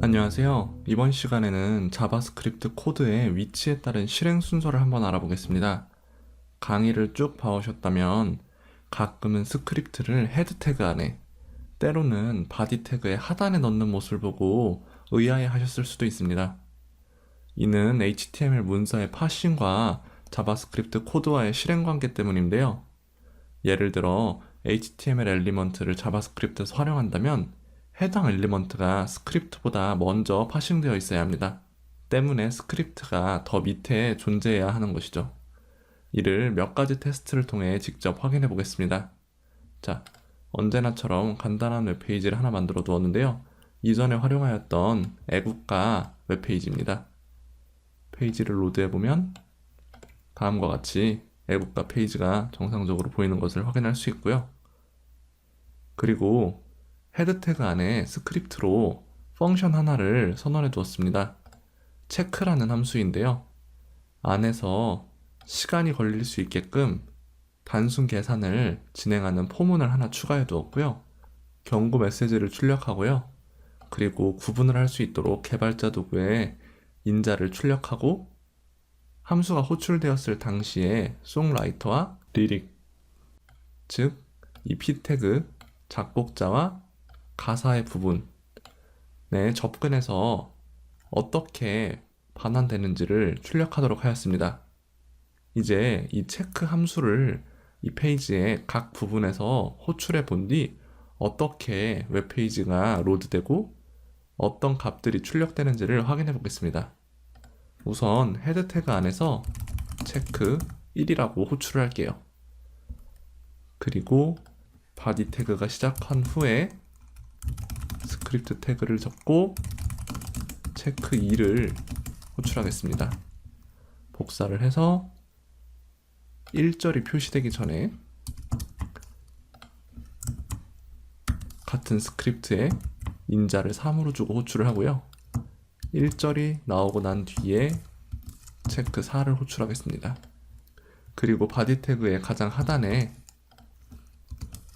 안녕하세요. 이번 시간에는 자바스크립트 코드의 위치에 따른 실행 순서를 한번 알아보겠습니다. 강의를 쭉 봐오셨다면 가끔은 스크립트를 헤드 태그 안에, 때로는 바디 태그의 하단에 넣는 모습을 보고 의아해 하셨을 수도 있습니다. 이는 HTML 문서의 파싱과 자바스크립트 코드와의 실행 관계 때문인데요. 예를 들어 HTML 엘리먼트를 자바스크립트에서 활용한다면 해당 엘리먼트가 스크립트보다 먼저 파싱되어 있어야 합니다. 때문에 스크립트가 더 밑에 존재해야 하는 것이죠. 이를 몇 가지 테스트를 통해 직접 확인해 보겠습니다. 자, 언제나처럼 간단한 웹페이지를 하나 만들어 두었는데요. 이전에 활용하였던 애국가 웹페이지입니다. 페이지를 로드해 보면 다음과 같이 애국가 페이지가 정상적으로 보이는 것을 확인할 수 있고요. 그리고 헤드 태그 안에 스크립트로 펑션 하나를 선언해 두었습니다. 체크라는 함수인데요. 안에서 시간이 걸릴 수 있게끔 단순 계산을 진행하는 포문을 하나 추가해 두었고요. 경고 메시지를 출력하고요. 그리고 구분을 할 수 있도록 개발자 도구에 인자를 출력하고 함수가 호출되었을 당시에 송라이터와 리릭, 즉 이 p 태그 작곡자와 가사의 부분에 접근해서 어떻게 반환되는지를 출력하도록 하였습니다. 이제 이 체크 함수를 이 페이지의 각 부분에서 호출해 본 뒤 어떻게 웹페이지가 로드되고 어떤 값들이 출력되는지를 확인해 보겠습니다. 우선 헤드 태그 안에서 체크 1이라고 호출을 할게요. 그리고 바디 태그가 시작한 후에 스크립트 태그를 적고 체크 2를 호출하겠습니다. 복사를 해서 1절이 표시되기 전에 같은 스크립트에 인자를 3으로 주고 호출을 하고요. 1절이 나오고 난 뒤에 체크 4를 호출하겠습니다. 그리고 바디 태그의 가장 하단에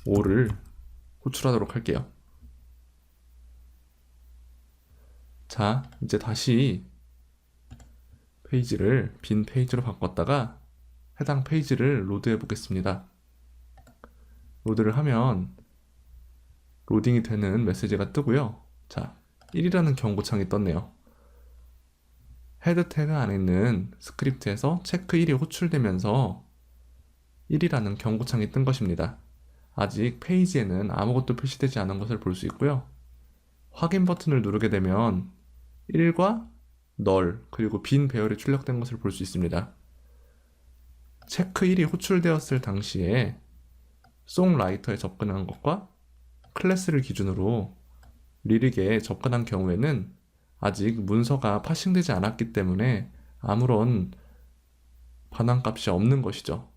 5를 호출하도록 할게요. 자, 이제 다시 페이지를 빈 페이지로 바꿨다가 해당 페이지를 로드해 보겠습니다. 로드를 하면 로딩이 되는 메시지가 뜨고요. 자, 1이라는 경고창이 떴네요. 헤드 태그 안에 있는 스크립트에서 체크 1이 호출되면서 1이라는 경고창이 뜬 것입니다. 아직 페이지에는 아무것도 표시되지 않은 것을 볼 수 있고요. 확인 버튼을 누르게 되면 1과 널 그리고 빈 배열이 출력된 것을 볼 수 있습니다. 체크 1이 호출되었을 당시에 송라이터에 접근한 것과 클래스를 기준으로 리릭에 접근한 경우에는 아직 문서가 파싱되지 않았기 때문에 아무런 반환값이 없는 것이죠.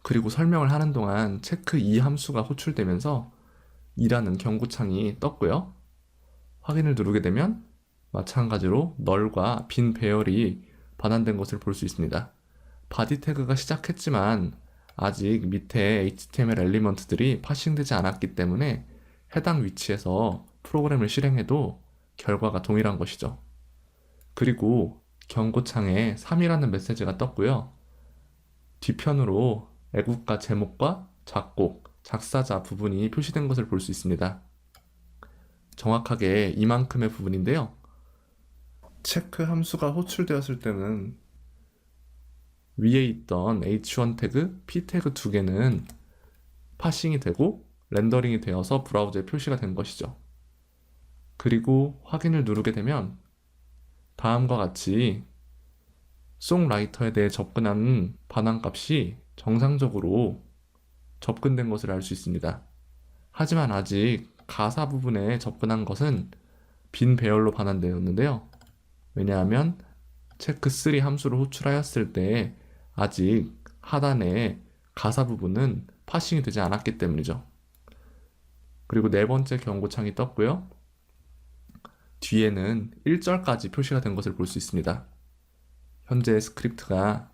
그리고 설명을 하는 동안 체크 2 함수가 호출되면서 2라는 경고창이 떴고요. 확인을 누르게 되면 마찬가지로 널과 빈 배열이 반환된 것을 볼 수 있습니다. 바디 태그가 시작했지만 아직 밑에 HTML 엘리먼트들이 파싱되지 않았기 때문에 해당 위치에서 프로그램을 실행해도 결과가 동일한 것이죠. 그리고 경고창에 3이라는 메시지가 떴고요. 뒤편으로 애국가 제목과 작곡, 작사자 부분이 표시된 것을 볼 수 있습니다. 정확하게 이만큼의 부분인데요. 체크 함수가 호출되었을 때는 위에 있던 H1 태그, P 태그 두 개는 파싱이 되고 렌더링이 되어서 브라우저에 표시가 된 것이죠. 그리고 확인을 누르게 되면 다음과 같이 송라이터에 대해 접근한 반환값이 정상적으로 접근된 것을 알 수 있습니다. 하지만 아직 가사 부분에 접근한 것은 빈 배열로 반환되었는데요. 왜냐하면 체크 3 함수를 호출하였을 때 아직 하단에 가사 부분은 파싱이 되지 않았기 때문이죠. 그리고 네 번째 경고창이 떴고요. 뒤에는 1절까지 표시가 된 것을 볼 수 있습니다. 현재 스크립트가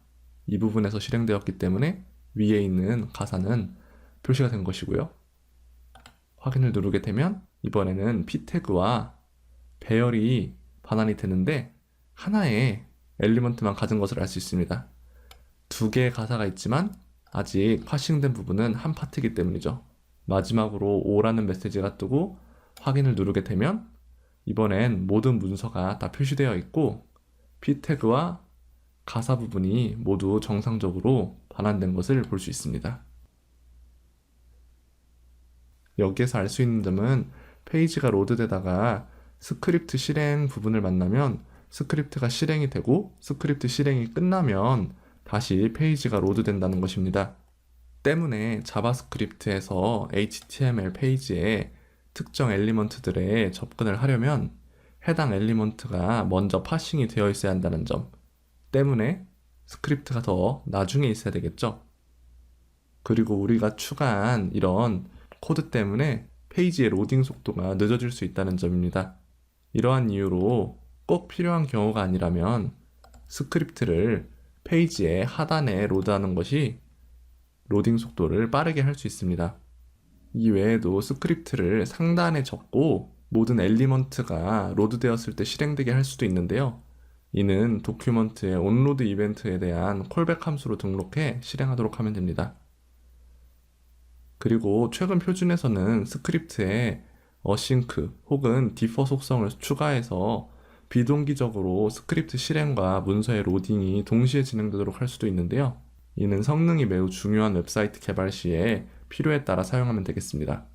이 부분에서 실행되었기 때문에 위에 있는 가사는 표시가 된 것이고요. 확인을 누르게 되면 이번에는 p 태그와 배열이 반환이 되는데 하나의 엘리먼트만 가진 것을 알 수 있습니다. 두 개의 가사가 있지만 아직 파싱된 부분은 한 파트이기 때문이죠. 마지막으로 O라는 메시지가 뜨고 확인을 누르게 되면 이번엔 모든 문서가 다 표시되어 있고 p 태그와 가사 부분이 모두 정상적으로 반환된 것을 볼 수 있습니다. 여기에서 알 수 있는 점은 페이지가 로드되다가 스크립트 실행 부분을 만나면 스크립트가 실행이 되고 스크립트 실행이 끝나면 다시 페이지가 로드된다는 것입니다. 때문에 자바스크립트에서 HTML 페이지에 특정 엘리먼트들에 접근을 하려면 해당 엘리먼트가 먼저 파싱이 되어 있어야 한다는 점 때문에 스크립트가 더 나중에 있어야 되겠죠. 그리고 우리가 추가한 이런 코드 때문에 페이지의 로딩 속도가 늦어질 수 있다는 점입니다. 이러한 이유로 꼭 필요한 경우가 아니라면 스크립트를 페이지의 하단에 로드하는 것이 로딩 속도를 빠르게 할 수 있습니다. 이 외에도 스크립트를 상단에 적고 모든 엘리먼트가 로드되었을 때 실행되게 할 수도 있는데요. 이는 도큐먼트의 온로드 이벤트에 대한 콜백 함수로 등록해 실행하도록 하면 됩니다. 그리고 최근 표준에서는 스크립트에 어싱크 혹은 디퍼 속성을 추가해서 비동기적으로 스크립트 실행과 문서의 로딩이 동시에 진행되도록 할 수도 있는데요. 이는 성능이 매우 중요한 웹사이트 개발 시에 필요에 따라 사용하면 되겠습니다.